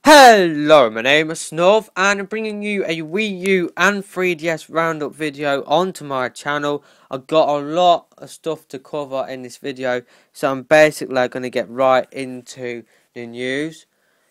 Hello, my name is Snov and I'm bringing you a Wii U and 3DS roundup video onto my channel. I've got a lot of stuff to cover in this video, so I'm basically going to get right into the news.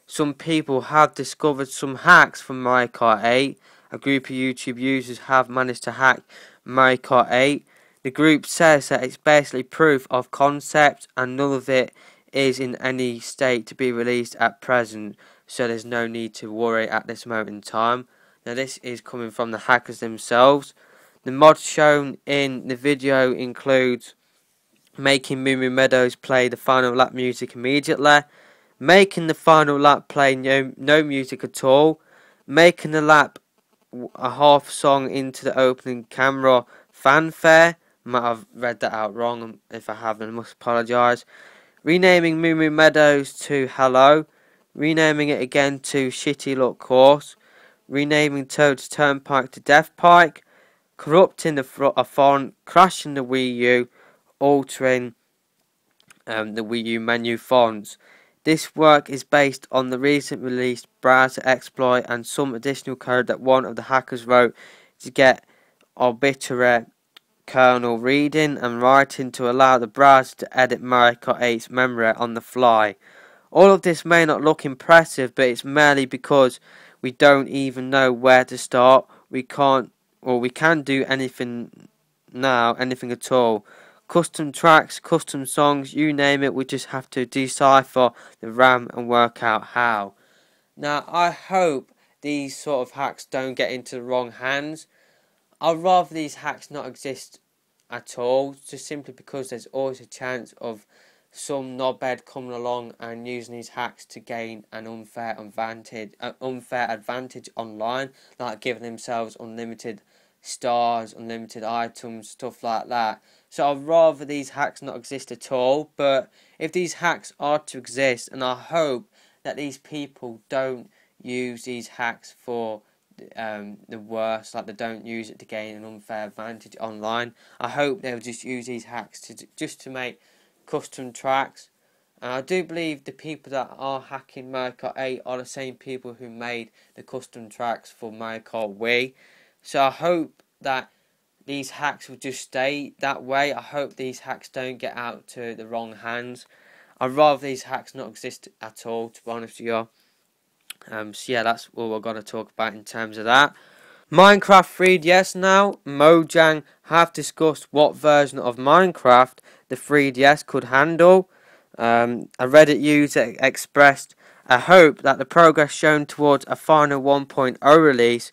Some people have discovered some hacks from Mario Kart 8. A group of YouTube users have managed to hack Mario Kart 8. The group says that it's basically proof of concept and none of it is in any state to be released at present, so there's no need to worry at this moment in time. Now this is coming from the hackers themselves. The mods shown in the video includes making Moo Moo Meadows play the final lap music immediately, making the final lap play no music at all, making the lap a half song into the opening camera fanfare. Might have read that out wrong. If I haven't, I must apologise. Renaming Moo Moo Meadows to Hello. Renaming it again to Shitty Luck Course. Renaming Toad's Turnpike to Death Pike. Corrupting a font. Crashing the Wii U. Altering the Wii U menu fonts. This work is based on the recent released browser exploit and some additional code that one of the hackers wrote to get arbitrary kernel reading and writing to allow the browser to edit Mario Kart 8's memory on the fly. All of this may not look impressive, but it's merely because we don't even know where to start. We can do anything now, anything at all. Custom tracks, custom songs, you name it, we just have to decipher the RAM and work out how. Now, I hope these sort of hacks don't get into the wrong hands. I'd rather these hacks not exist at all, just simply because there's always a chance of some knobhead coming along and using these hacks to gain an unfair advantage online, like giving themselves unlimited stars, unlimited items, stuff like that. So I'd rather these hacks not exist at all, but if these hacks are to exist, and I hope that these people don't use these hacks for the worst, like they don't use it to gain an unfair advantage online. I hope they'll just use these hacks to make custom tracks. And I do believe the people that are hacking Mario Kart 8 are the same people who made the custom tracks for Mario Kart Wii. So I hope that these hacks will just stay that way. I hope these hacks don't get out to the wrong hands. I'd rather these hacks not exist at all, to be honest with you. So yeah, that's all we're going to talk about in terms of that. Minecraft 3DS now. Mojang have discussed what version of Minecraft the 3DS could handle. A Reddit user expressed a hope that the progress shown towards a final 1.0 release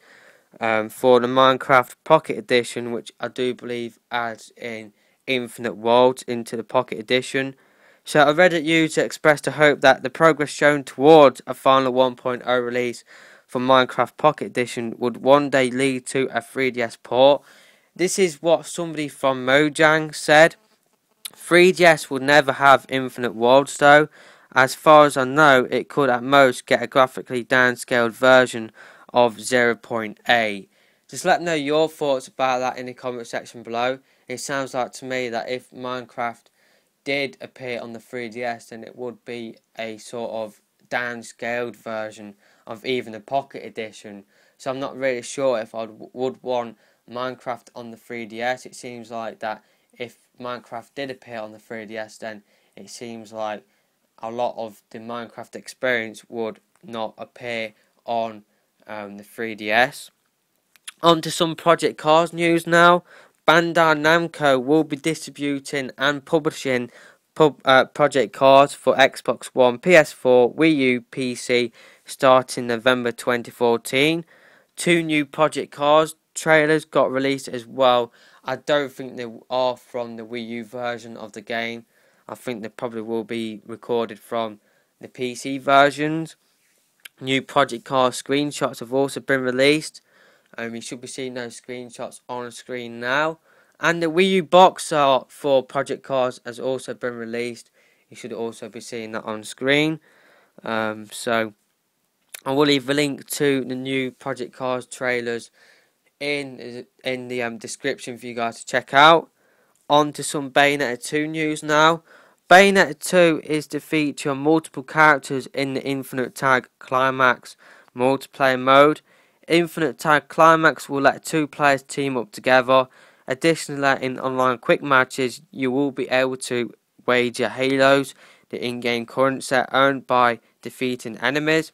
for the Minecraft Pocket Edition, which I do believe adds in Infinite Worlds into the Pocket Edition. So a Reddit user expressed a hope that the progress shown towards a final 1.0 release for Minecraft Pocket Edition would one day lead to a 3DS port. This is what somebody from Mojang said. 3DS would never have Infinite Worlds though. As far as I know, it could at most get a graphically downscaled version of 0.8. Just let me know your thoughts about that in the comment section below. It sounds like to me that if Minecraft did appear on the 3DS, then it would be a sort of downscaled version of even the Pocket Edition. So I'm not really sure if I would want Minecraft on the 3DS. It seems like that if Minecraft did appear on the 3DS, then it seems like a lot of the Minecraft experience would not appear on the 3DS. On to some Project Cars news now. Bandai Namco will be distributing and publishing Project Cars for Xbox One, PS4, Wii U, PC starting November 2014. Two new Project Cars trailers got released as well. I don't think they are from the Wii U version of the game. I think they probably will be recorded from the PC versions. New Project Cars screenshots have also been released. You should be seeing those screenshots on screen now. And the Wii U box art for Project Cars has also been released. You should also be seeing that on screen. So I will leave a link to the new Project Cars trailers in the description for you guys to check out. On to some Bayonetta 2 news now. Bayonetta 2 is to feature multiple characters in the Infinite Tag Climax multiplayer mode. Infinite Tag Climax will let two players team up together. Additionally, in online quick matches, you will be able to wager halos, the in-game currency earned by defeating enemies.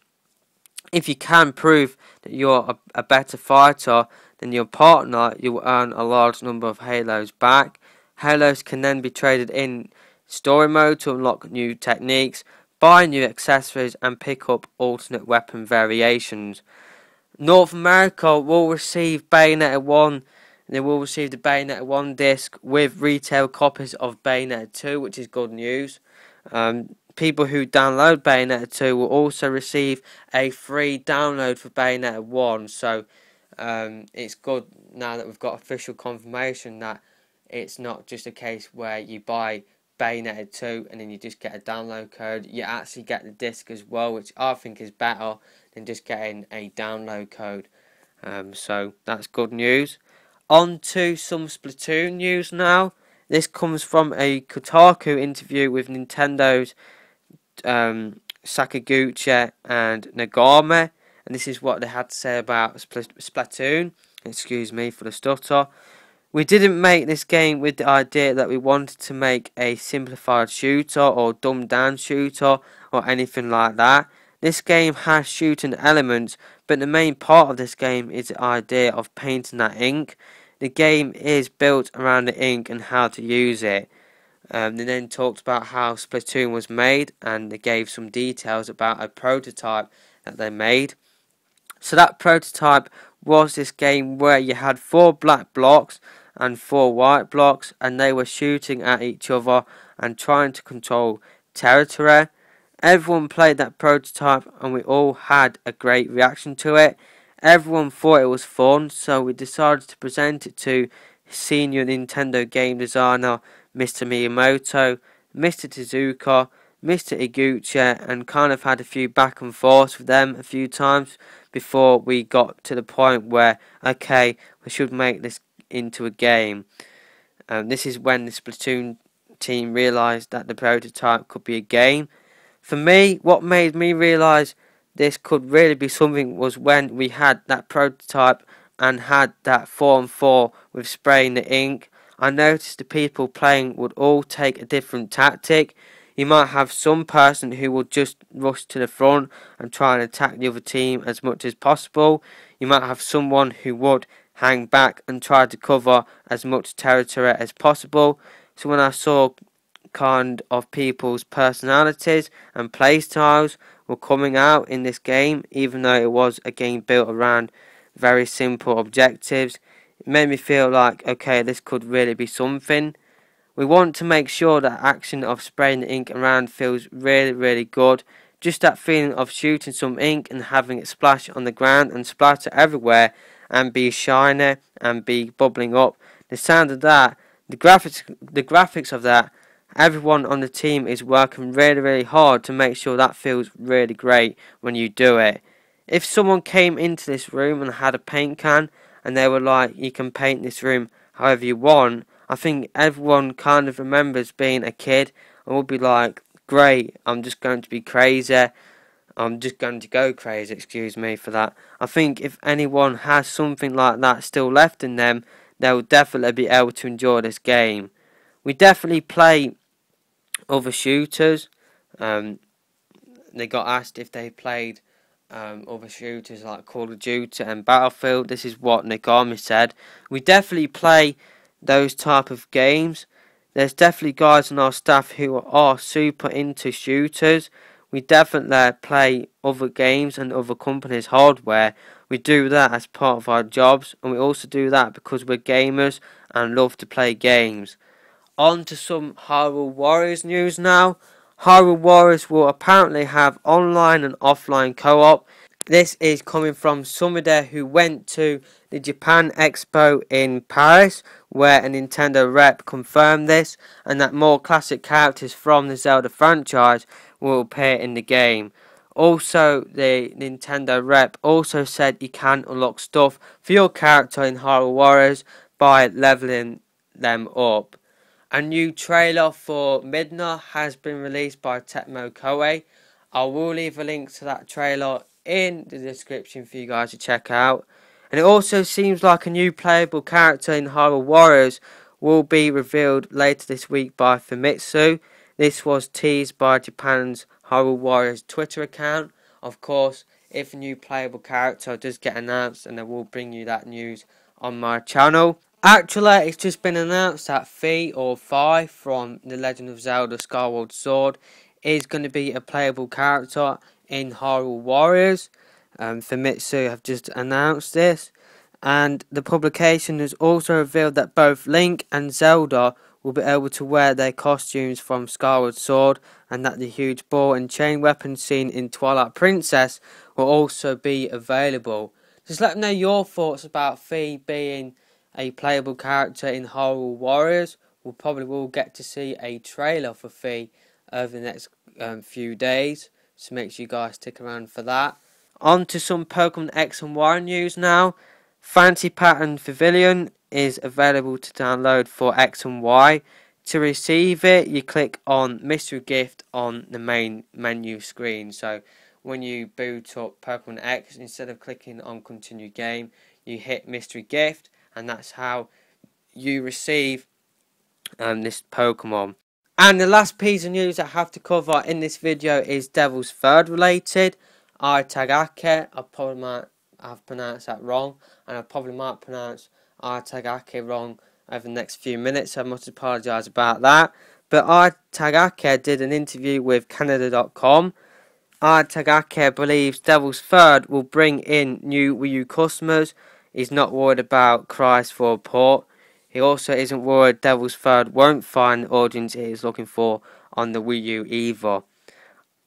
If you can prove that you're a better fighter than your partner, you will earn a large number of halos back. Halos can then be traded in story mode to unlock new techniques, buy new accessories, and pick up alternate weapon variations. North America will receive Bayonetta 1. They will receive the Bayonetta 1 disc with retail copies of Bayonetta 2, which is good news. People who download Bayonetta 2 will also receive a free download for Bayonetta 1. So it's good now that we've got official confirmation that it's not just a case where you buy Bayonetta 2 and then you just get a download code. You actually get the disc as well, which I think is better than just getting a download code. So that's good news. On to some Splatoon news now. This comes from a Kotaku interview with Nintendo's Sakaguchi and Nagame, and this is what they had to say about Splatoon. Excuse me for the stutter. We didn't make this game with the idea that we wanted to make a simplified shooter or dumbed down shooter or anything like that. This game has shooting elements, but the main part of this game is the idea of painting that ink. The game is built around the ink and how to use it. They then talked about how Splatoon was made, and they gave some details about a prototype that they made. So that prototype was this game where you had 4 black blocks and 4 white blocks, and they were shooting at each other and trying to control territory. Everyone played that prototype and we all had a great reaction to it. Everyone thought it was fun, so we decided to present it to senior Nintendo game designer Mr. Miyamoto, Mr. Tezuka, Mr. Iguchi, and kind of had a few back and forth with them a few times before we got to the point where, okay, we should make this into a game. This is when the Splatoon team realised that the prototype could be a game. For me, what made me realise this could really be something was when we had that prototype and had that 4-on-4 with spraying the ink. I noticed the people playing would all take a different tactic. You might have some person who will just rush to the front and try and attack the other team as much as possible. You might have someone who would hang back and try to cover as much territory as possible. So when I saw kind of people's personalities and play styles were coming out in this game, even though it was a game built around very simple objectives, it made me feel like, okay, this could really be something. We want to make sure that action of spraying the ink around feels really, really good. Just that feeling of shooting some ink and having it splash on the ground and splatter everywhere and be shiny and be bubbling up. The sound of that, the graphics of that, everyone on the team is working really, really hard to make sure that feels really great when you do it. If someone came into this room and had a paint can and they were like, you can paint this room however you want, I think everyone kind of remembers being a kid and would be like, great, I'm just going to be crazy. I'm just going to go crazy, excuse me for that. I think if anyone has something like that still left in them, they'll definitely be able to enjoy this game. We definitely play other shooters. They got asked if they played other shooters like Call of Duty and Battlefield. This is what Nagami said. We definitely play those type of games. There's definitely guys on our staff who are super into shooters. We definitely play other games and other companies' hardware. We do that as part of our jobs, and we also do that because we're gamers and love to play games. On to some Hyrule Warriors news now. Hyrule Warriors will apparently have online and offline co-op. This is coming from somebody who went to the Japan Expo in Paris, where a Nintendo rep confirmed this, and that more classic characters from the Zelda franchise will appear in the game. Also, the Nintendo rep also said you can unlock stuff for your character in Hyrule Warriors by leveling them up. A new trailer for Midna has been released by Tecmo Koei. I will leave a link to that trailer in the description for you guys to check out. And it also seems like a new playable character in Hyrule Warriors will be revealed later this week by Famitsu. This was teased by Japan's Hyrule Warriors Twitter account. Of course, if a new playable character does get announced, and I will bring you that news on my channel. Actually, it's just been announced that Fi or Fi from The Legend of Zelda Skyward Sword is going to be a playable character in Hyrule Warriors. Famitsu have just announced this, and the publication has also revealed that both Link and Zelda will be able to wear their costumes from Skyward Sword, and that the huge ball and chain weapon seen in Twilight Princess will also be available. Just let me know your thoughts about Fi being a playable character in Hyrule Warriors. We probably will get to see a trailer for Fi over the next few days, so make sure you guys stick around for that. On to some Pokemon X and Y news now. Fancy Pattern Vivillon is available to download for X and Y. To receive it, you click on Mystery Gift on the main menu screen. So when you boot up Pokemon X, instead of clicking on Continue Game, you hit Mystery Gift, and that's how you receive this Pokemon. And the last piece of news I have to cover in this video is Devil's Third related. Artagake, I probably might have pronounced that wrong, and I probably might pronounce Artagake wrong over the next few minutes, so I must apologise about that. But Artagake did an interview with Canada.com. Artagake believes Devil's Third will bring in new Wii U customers. He's not worried about cries for a port. He also isn't worried Devil's Third won't find the audience he is looking for on the Wii U either.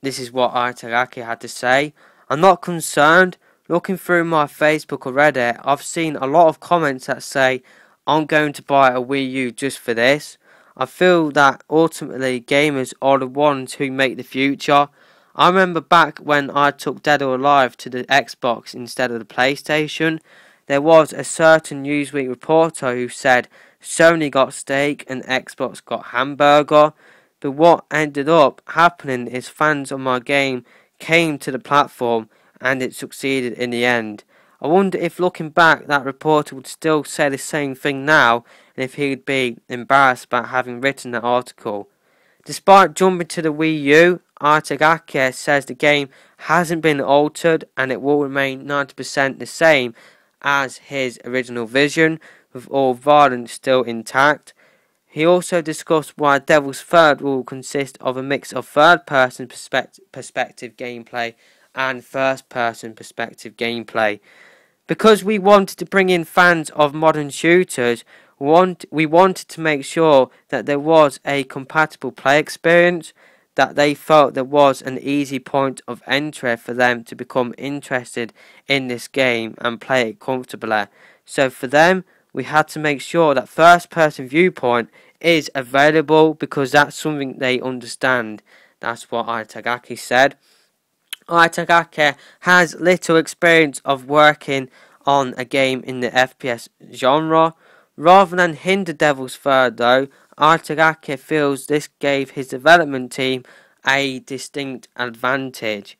This is what Artagake had to say. I'm not concerned. Looking through my Facebook or Reddit, I've seen a lot of comments that say, I'm going to buy a Wii U just for this. I feel that ultimately gamers are the ones who make the future. I remember back when I took Dead or Alive to the Xbox instead of the PlayStation. There was a certain Newsweek reporter who said Sony got steak and Xbox got hamburger. But what ended up happening is fans of my game came to the platform and it succeeded in the end. I wonder if looking back that reporter would still say the same thing now, and if he would be embarrassed about having written that article. Despite jumping to the Wii U, Artagake says the game hasn't been altered and it will remain 90% the same as his original vision, with all violence still intact. He also discussed why Devil's Third will consist of a mix of third-person perspective gameplay and first-person perspective gameplay. Because we wanted to bring in fans of modern shooters, we wanted to make sure that there was a compatible play experience, that they felt there was an easy point of entry for them to become interested in this game and play it comfortably. So for them, we had to make sure that first person viewpoint is available because that's something they understand. That's what Artagake said. Artagake has little experience of working on a game in the FPS genre. Rather than hinder Devil's Third though, Artagake feels this gave his development team a distinct advantage.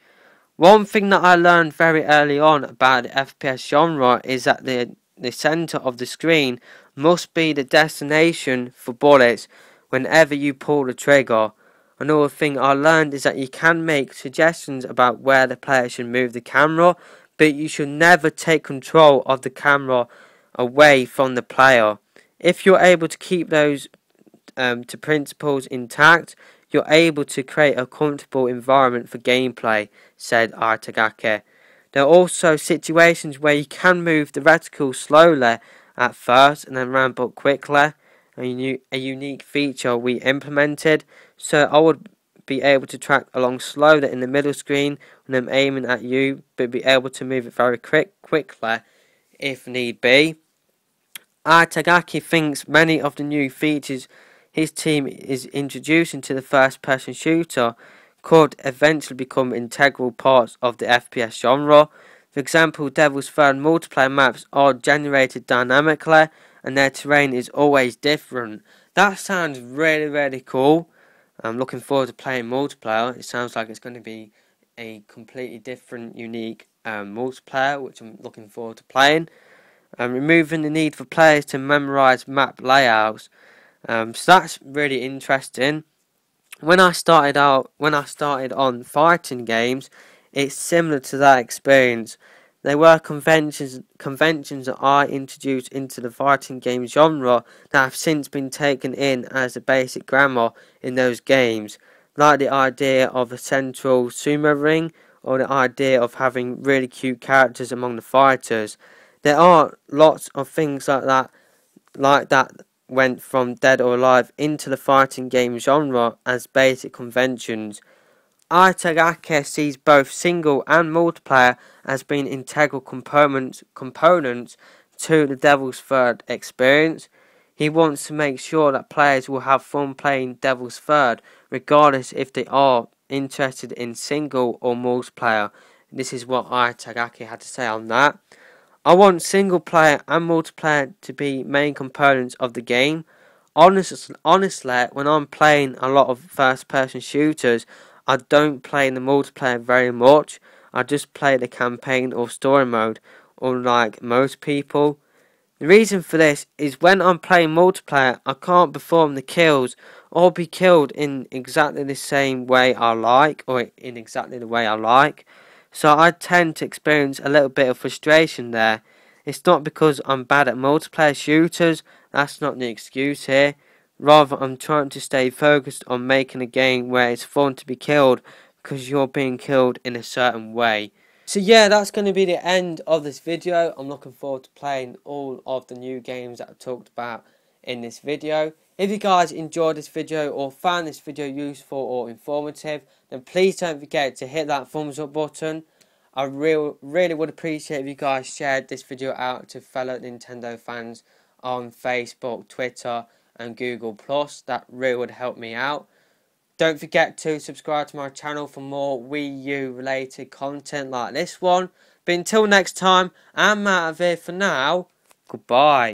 One thing that I learned very early on about the FPS genre is that the centre of the screen must be the destination for bullets whenever you pull the trigger. Another thing I learned is that you can make suggestions about where the player should move the camera, but you should never take control of the camera away from the player. If you're able to keep those to principles intact, you're able to create a comfortable environment for gameplay, said Artagake. There are also situations where you can move the reticle slowly at first and then ramp up quickly, a unique feature we implemented, so I would be able to track along slowly in the middle screen when I'm aiming at you, but be able to move it very quickly if need be. Artagake thinks many of the new features his team is introducing to the first-person shooter could eventually become integral parts of the FPS genre. For example, Devil's Third multiplayer maps are generated dynamically and their terrain is always different. That sounds really, really cool. I'm looking forward to playing multiplayer. It sounds like it's going to be a completely different, unique multiplayer, which I'm looking forward to playing. Removing the need for players to memorise map layouts. So that's really interesting. When I started on fighting games, it's similar to that experience. There were conventions that I introduced into the fighting game genre that have since been taken in as a basic grammar in those games, like the idea of a central sumo ring or the idea of having really cute characters among the fighters. There are lots of things like that went from Dead or Alive into the fighting game genre as basic conventions. Itagaki sees both single and multiplayer as being integral components to the Devil's Third experience. He wants to make sure that players will have fun playing Devil's Third, regardless if they are interested in single or multiplayer. This is what Itagaki had to say on that. I want single player and multiplayer to be main components of the game. Honestly, when I'm playing a lot of first person shooters, I don't play the multiplayer very much. I just play the campaign or story mode, unlike most people. The reason for this is when I'm playing multiplayer, I can't perform the kills or be killed in exactly the same way I like, or in exactly the way I like. So I tend to experience a little bit of frustration there. It's not because I'm bad at multiplayer shooters, that's not the excuse here. Rather, I'm trying to stay focused on making a game where it's fun to be killed because you're being killed in a certain way. So yeah, that's going to be the end of this video. I'm looking forward to playing all of the new games that I've talked about in this video. If you guys enjoyed this video or found this video useful or informative, then please don't forget to hit that thumbs up button. I really would appreciate if you guys shared this video out to fellow Nintendo fans on Facebook, Twitter and Google+. That really would help me out. Don't forget to subscribe to my channel for more Wii U related content like this one. But until next time, I'm out of here for now. Goodbye.